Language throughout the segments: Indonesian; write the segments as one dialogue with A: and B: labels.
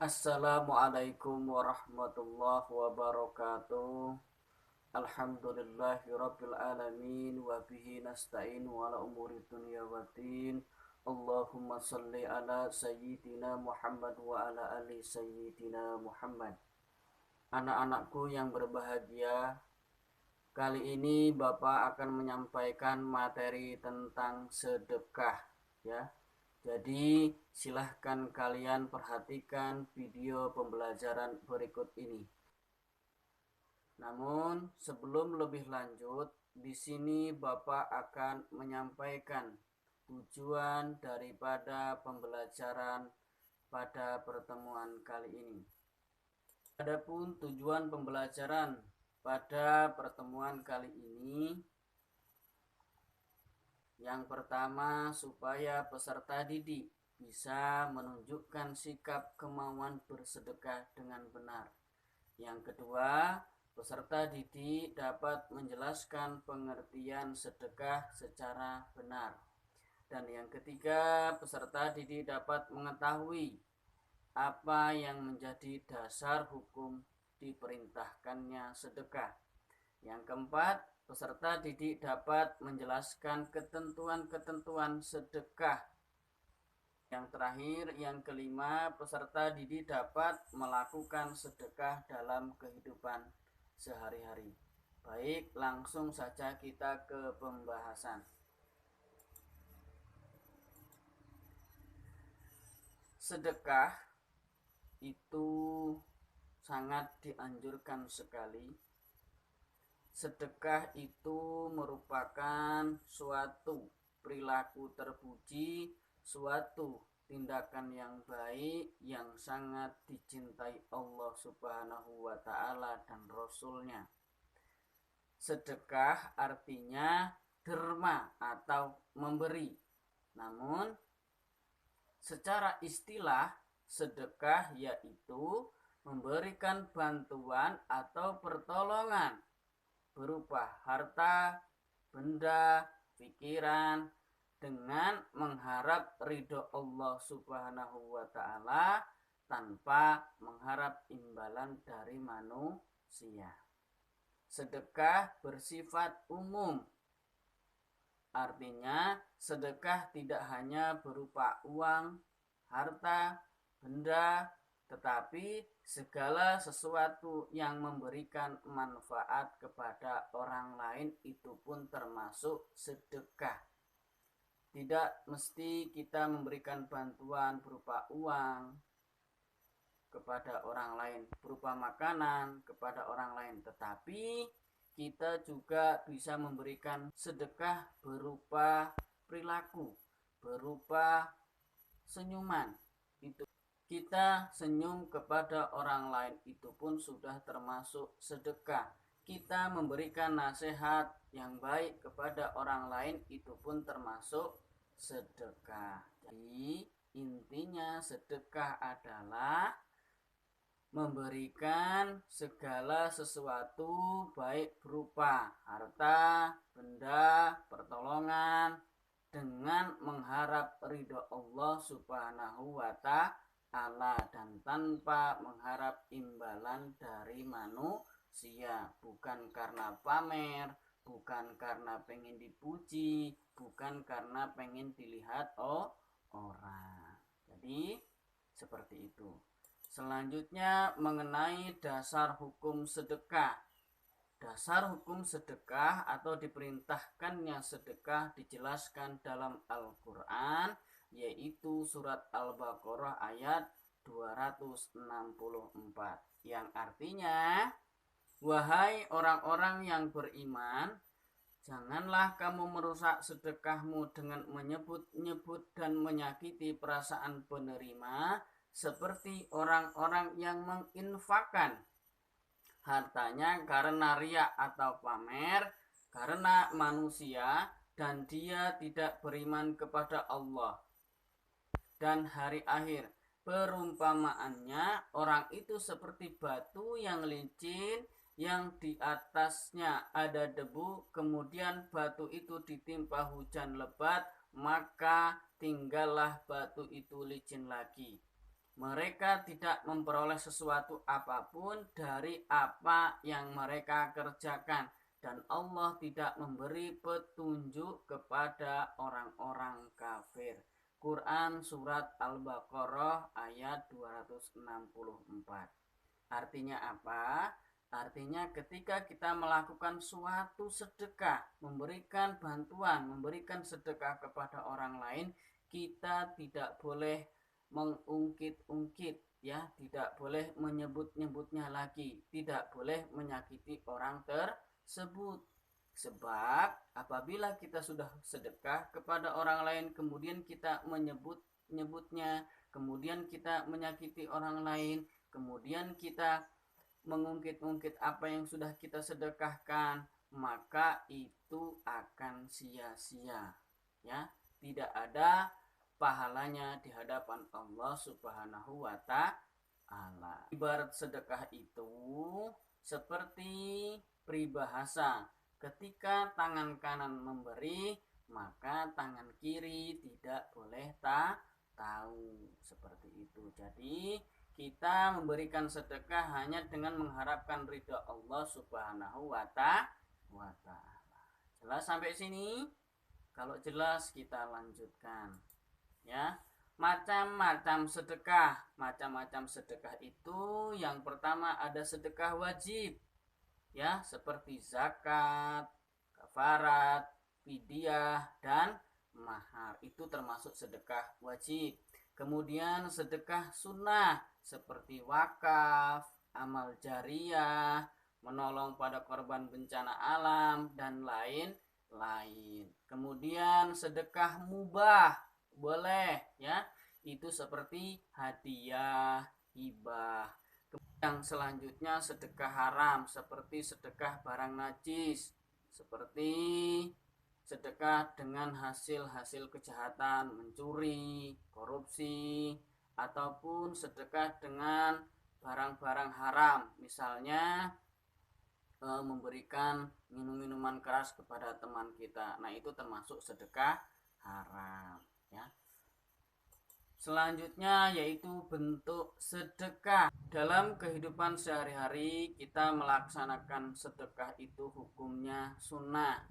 A: Assalamualaikum warahmatullahi wabarakatuh. Alhamdulillahirabbil alamin wa bihi nasta'in wa ala umuri dunya waddin. Allahumma shalli ala sayyidina Muhammad wa ala ali sayyidina Muhammad. Anak-anakku yang berbahagia, kali ini Bapak akan menyampaikan materi tentang sedekah, ya. Jadi silahkan kalian perhatikan video pembelajaran berikut ini. Namun sebelum lebih lanjut, di sini Bapak akan menyampaikan tujuan daripada pembelajaran pada pertemuan kali ini. Adapun tujuan pembelajaran pada pertemuan kali ini, yang pertama, supaya peserta didik bisa menunjukkan sikap kemauan bersedekah dengan benar. Yang kedua, peserta didik dapat menjelaskan pengertian sedekah secara benar. Dan yang ketiga, peserta didik dapat mengetahui apa yang menjadi dasar hukum diperintahkannya sedekah. Yang keempat, peserta didik dapat menjelaskan ketentuan-ketentuan sedekah. Yang terakhir, yang kelima, peserta didik dapat melakukan sedekah dalam kehidupan sehari-hari. Baik, langsung saja kita ke pembahasan. Sedekah itu sangat dianjurkan sekali. Sedekah itu merupakan suatu perilaku terpuji, suatu tindakan yang baik yang sangat dicintai Allah Subhanahu wa Ta'ala dan Rasul-Nya. Sedekah artinya derma atau memberi. Namun secara istilah, sedekah yaitu memberikan bantuan atau pertolongan berupa harta, benda, pikiran, dengan mengharap ridho Allah Subhanahu wa Ta'ala tanpa mengharap imbalan dari manusia. Sedekah bersifat umum. Artinya, sedekah tidak hanya berupa uang, harta, benda, tetapi segala sesuatu yang memberikan manfaat kepada orang lain itu pun termasuk sedekah. Tidak mesti kita memberikan bantuan berupa uang kepada orang lain, berupa makanan kepada orang lain, tetapi kita juga bisa memberikan sedekah berupa perilaku, berupa senyuman. Itu kita senyum kepada orang lain, itu pun sudah termasuk sedekah. Kita memberikan nasihat yang baik kepada orang lain, itu pun termasuk sedekah. Jadi intinya sedekah adalah memberikan segala sesuatu, baik berupa harta, benda, pertolongan, dengan mengharap ridho Allah Subhanahu wa Ta'ala dan tanpa mengharap imbalan dari manusia. Bukan karena pamer, bukan karena pengen dipuji, bukan karena pengen dilihat orang. Jadi seperti itu. Selanjutnya mengenai dasar hukum sedekah. Dasar hukum sedekah atau diperintahkannya sedekah dijelaskan dalam Al-Quran, yaitu surat Al-Baqarah ayat 264, yang artinya, wahai orang-orang yang beriman, janganlah kamu merusak sedekahmu dengan menyebut-nyebut dan menyakiti perasaan penerima, seperti orang-orang yang menginfakkan hartanya karena riya atau pamer, karena manusia, dan dia tidak beriman kepada Allah dan hari akhir. Perumpamaannya, orang itu seperti batu yang licin, yang di atasnya ada debu, kemudian batu itu ditimpa hujan lebat, maka tinggallah batu itu licin lagi. Mereka tidak memperoleh sesuatu apapun dari apa yang mereka kerjakan, dan Allah tidak memberi petunjuk kepada orang-orang kafir. Quran surat Al-Baqarah ayat 264. Artinya apa? Artinya ketika kita melakukan suatu sedekah, memberikan bantuan, memberikan sedekah kepada orang lain, kita tidak boleh mengungkit-ungkit, ya, tidak boleh menyebut-nyebutnya lagi, tidak boleh menyakiti orang tersebut. Sebab apabila kita sudah sedekah kepada orang lain, kemudian kita menyebut-nyebutnya, kemudian kita menyakiti orang lain, kemudian kita mengungkit-ungkit apa yang sudah kita sedekahkan, maka itu akan sia-sia, ya, tidak ada pahalanya di hadapan Allah Subhanahu wa Ta'ala. Ibarat sedekah itu seperti peribahasa, ketika tangan kanan memberi, maka tangan kiri tidak boleh tahu, seperti itu. Jadi kita memberikan sedekah hanya dengan mengharapkan ridha Allah Subhanahu wa Ta'ala. Jelas sampai sini? Kalau jelas kita lanjutkan, ya. Macam-macam sedekah. Macam-macam sedekah itu yang pertama ada sedekah wajib, ya, seperti zakat, kafarat, fidyah, dan mahar. Itu termasuk sedekah wajib. Kemudian sedekah sunnah seperti wakaf, amal jariah, menolong pada korban bencana alam, dan lain-lain. Kemudian sedekah mubah, boleh, ya, itu seperti hadiah, hibah. Yang selanjutnya sedekah haram seperti sedekah barang najis, seperti sedekah dengan hasil-hasil kejahatan, mencuri, korupsi, ataupun sedekah dengan barang-barang haram, misalnya memberikan minum-minuman keras kepada teman kita. Nah, itu termasuk sedekah haram, ya. Selanjutnya yaitu bentuk sedekah. Dalam kehidupan sehari-hari kita melaksanakan sedekah itu hukumnya sunnah.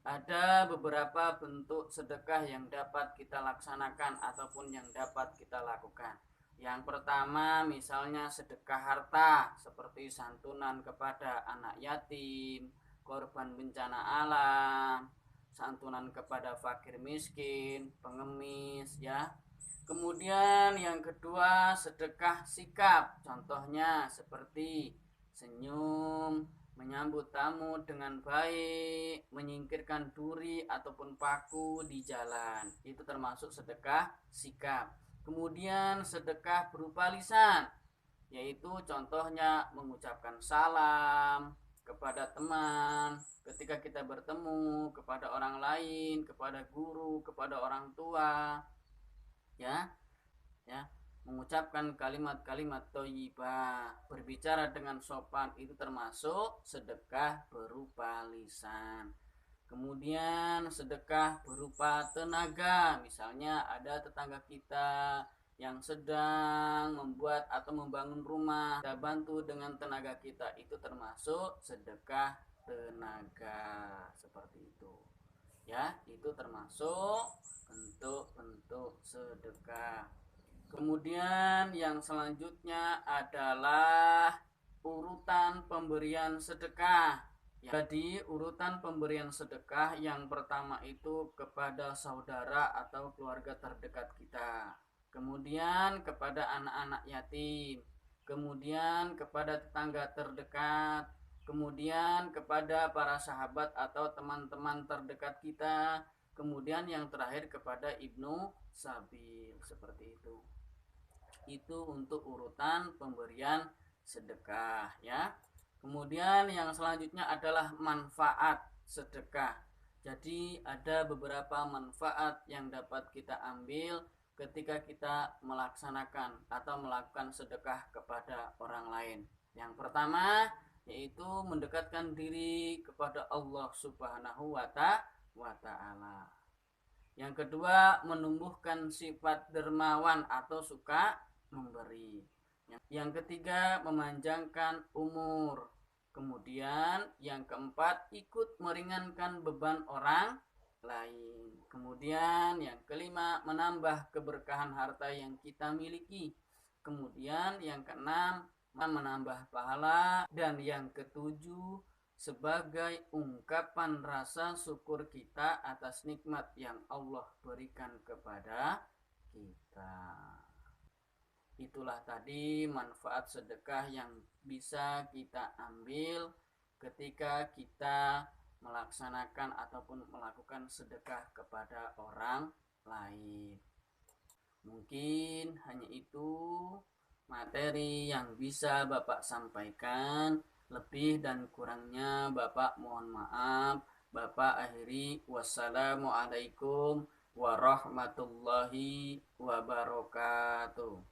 A: Ada beberapa bentuk sedekah yang dapat kita laksanakan ataupun yang dapat kita lakukan. Yang pertama misalnya sedekah harta, seperti santunan kepada anak yatim, korban bencana alam, santunan kepada fakir miskin, pengemis, ya. Kemudian yang kedua sedekah sikap, contohnya seperti senyum, menyambut tamu dengan baik, menyingkirkan duri ataupun paku di jalan. Itu termasuk sedekah sikap. Kemudian sedekah berupa lisan, yaitu contohnya mengucapkan salam kepada teman ketika kita bertemu, kepada orang lain, kepada guru, kepada orang tua, ya, ya, mengucapkan kalimat-kalimat thayyibah, berbicara dengan sopan, itu termasuk sedekah berupa lisan. Kemudian sedekah berupa tenaga, misalnya ada tetangga kita yang sedang membuat atau membangun rumah, kita bantu dengan tenaga kita, itu termasuk sedekah tenaga, seperti itu, ya. Itu termasuk bentuk-bentuk sedekah. Kemudian yang selanjutnya adalah urutan pemberian sedekah. Jadi urutan pemberian sedekah yang pertama itu kepada saudara atau keluarga terdekat kita, kemudian kepada anak-anak yatim, kemudian kepada tetangga terdekat, kemudian kepada para sahabat atau teman-teman terdekat kita, kemudian yang terakhir kepada ibnu sabil, seperti itu. Itu untuk urutan pemberian sedekah, ya. Kemudian yang selanjutnya adalah manfaat sedekah. Jadi ada beberapa manfaat yang dapat kita ambil ketika kita melaksanakan atau melakukan sedekah kepada orang lain. Yang pertama yaitu mendekatkan diri kepada Allah Subhanahu wa Ta'ala. Yang kedua, menumbuhkan sifat dermawan atau suka memberi. Yang ketiga, memanjangkan umur. Kemudian yang keempat, ikut meringankan beban orang lain. Kemudian yang kelima, menambah keberkahan harta yang kita miliki. Kemudian yang keenam, menambah pahala. Dan yang ketujuh, sebagai ungkapan rasa syukur kita atas nikmat yang Allah berikan kepada kita. Itulah tadi manfaat sedekah yang bisa kita ambil ketika kita melaksanakan ataupun melakukan sedekah kepada orang lain. Mungkin hanya itu materi yang bisa Bapak sampaikan. Lebih dan kurangnya Bapak mohon maaf. Bapak akhiri, wassalamualaikum warahmatullahi wabarakatuh.